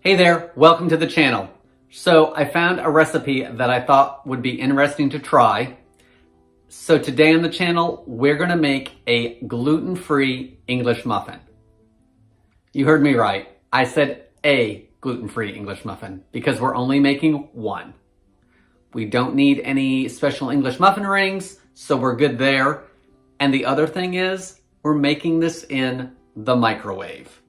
Hey there, welcome to the channel. So I found a recipe that I thought would be interesting to try. So today on the channel, we're gonna make a gluten-free English muffin. You heard me right. I said a gluten-free English muffin because we're only making one. We don't need any special English muffin rings, so we're good there. And the other thing is, we're making this in the microwave.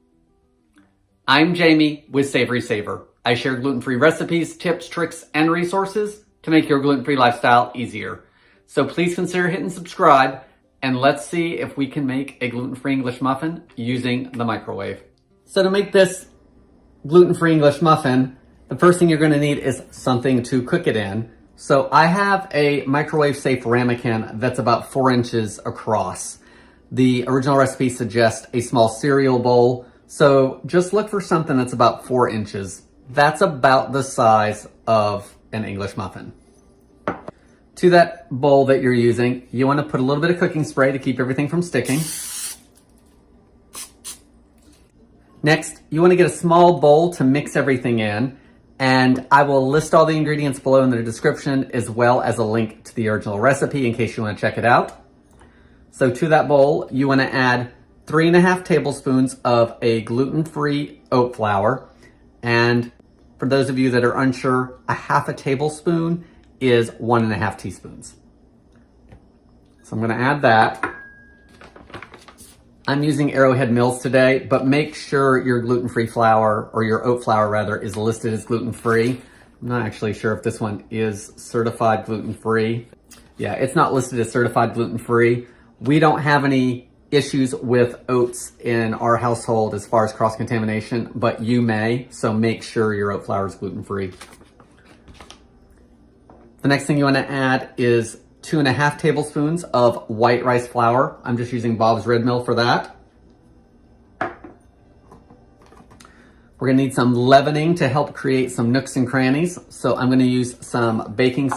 I'm Jamie with SavorySaver. I share gluten-free recipes, tips, tricks, and resources to make your gluten-free lifestyle easier. So please consider hitting subscribe, and let's see if we can make a gluten-free English muffin using the microwave. So to make this gluten-free English muffin, the first thing you're gonna need is something to cook it in. So I have a microwave-safe ramekin that's about 4 inches across. The original recipe suggests a small cereal bowl, so just look for something that's about 4 inches. That's about the size of an English muffin. To that bowl that you're using, you want to put a little bit of cooking spray to keep everything from sticking. Next, you want to get a small bowl to mix everything in, and I will list all the ingredients below in the description as well as a link to the original recipe in case you want to check it out. So to that bowl, you want to add 3.5 tablespoons of a gluten-free oat flour. And for those of you that are unsure, a half a tablespoon is 1.5 teaspoons. So I'm gonna add that. I'm using Arrowhead Mills today, but make sure your gluten-free flour, or your oat flour rather, is listed as gluten-free. I'm not actually sure if this one is certified gluten-free. Yeah, it's not listed as certified gluten-free. We don't have any issues with oats in our household as far as cross-contamination, but you may, so make sure your oat flour is gluten-free. The next thing you want to add is 2.5 tablespoons of white rice flour. I'm just using Bob's Red Mill for that. We're gonna need some leavening to help create some nooks and crannies. So I'm gonna use some baking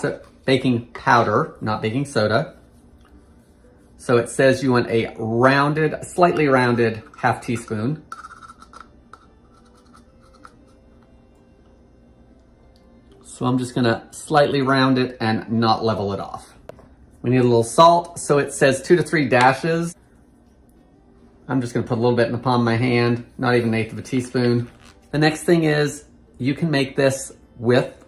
powder, not baking soda. So it says you want a rounded, slightly rounded half teaspoon. So I'm just gonna slightly round it and not level it off. We need a little salt. So it says 2 to 3 dashes. I'm just gonna put a little bit in the palm of my hand, not even 1/8 of a teaspoon. The next thing is you can make this with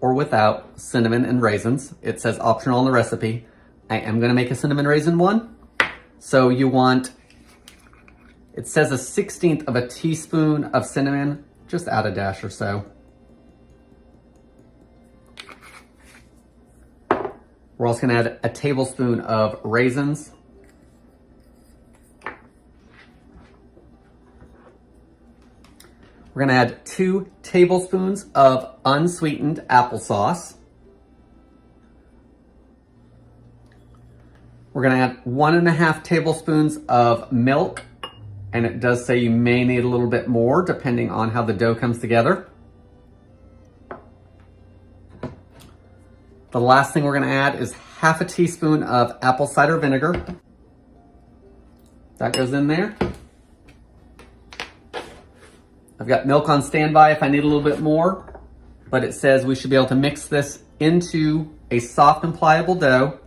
or without cinnamon and raisins. It says optional on the recipe. I am gonna make a cinnamon raisin one. So you want, it says 1/16 of a teaspoon of cinnamon, just add a dash or so. We're also gonna add a tablespoon of raisins. We're gonna add 2 tablespoons of unsweetened applesauce. We're gonna add 1.5 tablespoons of milk, and it does say you may need a little bit more depending on how the dough comes together. The last thing we're gonna add is 1/2 teaspoon of apple cider vinegar. That goes in there. I've got milk on standby if I need a little bit more, but it says we should be able to mix this into a soft and pliable dough.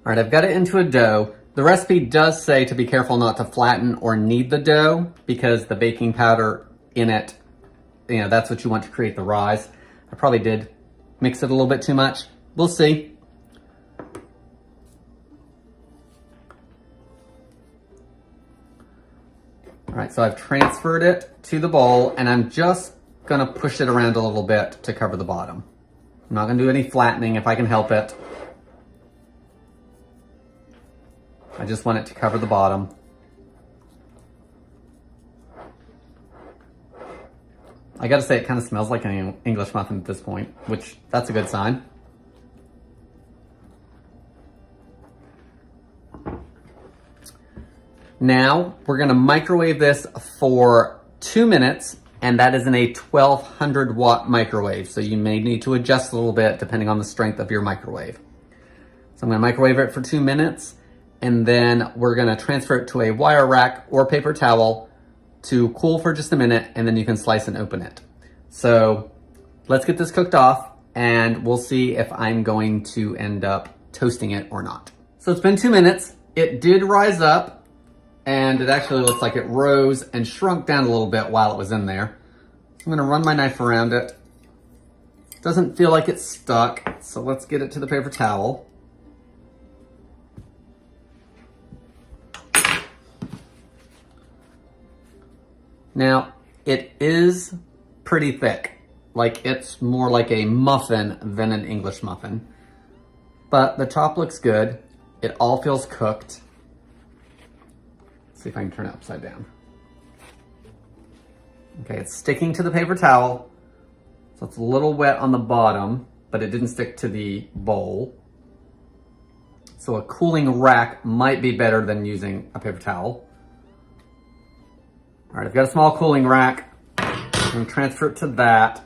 All right, I've got it into a dough. The recipe does say to be careful not to flatten or knead the dough because the baking powder in it, you know, that's what you want to create the rise. I probably did mix it a little bit too much. We'll see. All right, so I've transferred it to the bowl and I'm just gonna push it around a little bit to cover the bottom. I'm not gonna do any flattening if I can help it. I just want it to cover the bottom. I gotta say, it kind of smells like an English muffin at this point, which that's a good sign. Now, we're gonna microwave this for 2 minutes and that is in a 1200 watt microwave. So you may need to adjust a little bit depending on the strength of your microwave. So I'm gonna microwave it for 2 minutes, and then we're gonna transfer it to a wire rack or paper towel to cool for just a minute, and then you can slice and open it. So let's get this cooked off, and we'll see if I'm going to end up toasting it or not. So it's been 2 minutes. It did rise up, and it actually looks like it rose and shrunk down a little bit while it was in there. So I'm gonna run my knife around it. Doesn't feel like it's stuck, so let's get it to the paper towel. Now, it is pretty thick. Like, it's more like a muffin than an English muffin. But the top looks good. It all feels cooked. Let's see if I can turn it upside down. Okay, it's sticking to the paper towel. So it's a little wet on the bottom, but it didn't stick to the bowl. So a cooling rack might be better than using a paper towel. All right, I've got a small cooling rack. I'm gonna transfer it to that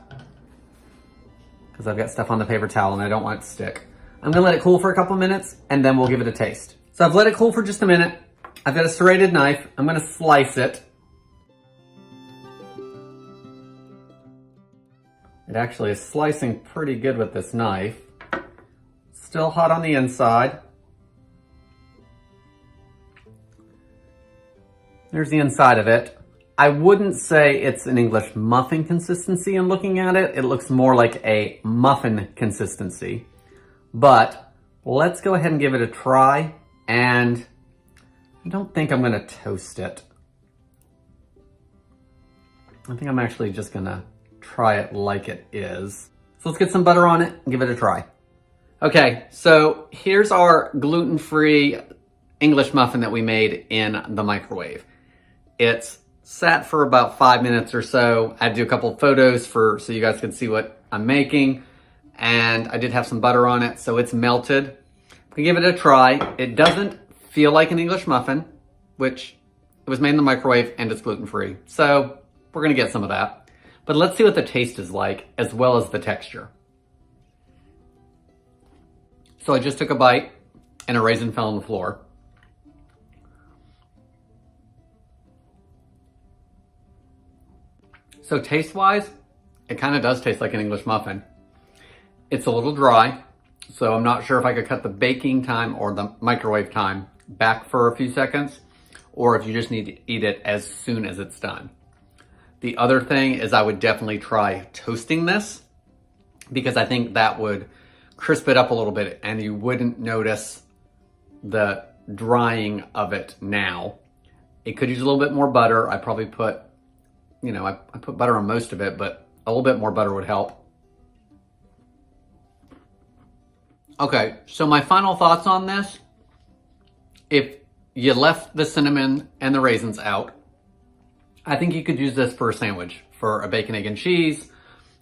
because I've got stuff on the paper towel and I don't want it to stick. I'm gonna let it cool for a couple minutes and then we'll give it a taste. So I've let it cool for just a minute. I've got a serrated knife. I'm gonna slice it. It actually is slicing pretty good with this knife. Still hot on the inside. There's the inside of it. I wouldn't say it's an English muffin consistency in looking at it. It looks more like a muffin consistency. But let's go ahead and give it a try. And I don't think I'm gonna toast it. I think I'm actually just gonna try it like it is. So let's get some butter on it and give it a try. Okay, so here's our gluten-free English muffin that we made in the microwave. It's sat for about 5 minutes or so. I had to do a couple of photos so you guys could see what I'm making. And I did have some butter on it, so it's melted. We give it a try. It doesn't feel like an English muffin, which it was made in the microwave and it's gluten-free. So we're gonna get some of that. But let's see what the taste is like, as well as the texture. So I just took a bite and a raisin fell on the floor. So taste-wise, it kind of does taste like an English muffin. It's a little dry, so I'm not sure if I could cut the baking time or the microwave time back for a few seconds, or if you just need to eat it as soon as it's done. The other thing is I would definitely try toasting this, because I think that would crisp it up a little bit and you wouldn't notice the drying of it now. It could use a little bit more butter. I probably put, I put butter on most of it, but a little bit more butter would help. Okay, so my final thoughts on this. If you left the cinnamon and the raisins out, I think you could use this for a sandwich, for a bacon, egg, and cheese,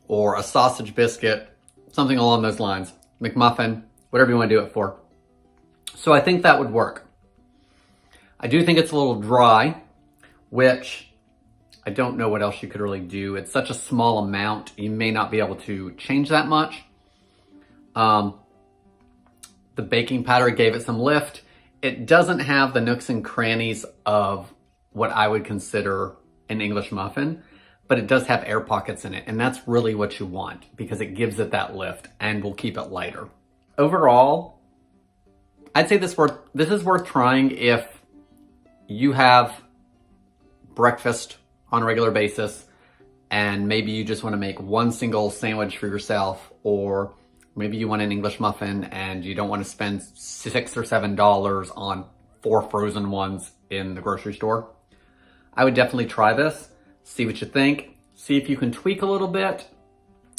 or a sausage biscuit, something along those lines. McMuffin, whatever you want to do it for. So I think that would work. I do think it's a little dry, which I don't know what else you could really do. It's such a small amount, you may not be able to change that much. The baking powder gave it some lift. It doesn't have the nooks and crannies of what I would consider an English muffin, but it does have air pockets in it, and that's really what you want because it gives it that lift and will keep it lighter. Overall, I'd say this is worth trying if you have breakfast on a regular basis and maybe you just want to make one single sandwich for yourself, or maybe you want an English muffin and you don't want to spend $6 or $7 on 4 frozen ones in the grocery store. I would definitely try this, see what you think, see if you can tweak a little bit,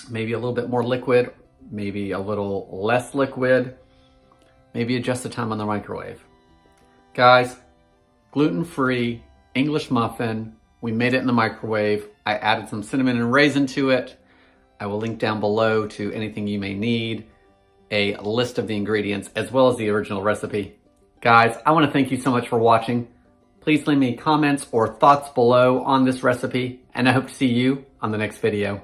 maybe a little bit more liquid, maybe a little less liquid, maybe adjust the time on the microwave. Guys, gluten-free English muffin. We made it in the microwave. I added some cinnamon and raisin to it. I will link down below to anything you may need, a list of the ingredients, as well as the original recipe. Guys, I want to thank you so much for watching. Please Please leave me comments or thoughts below on this recipe, and I hope to see you on the next video.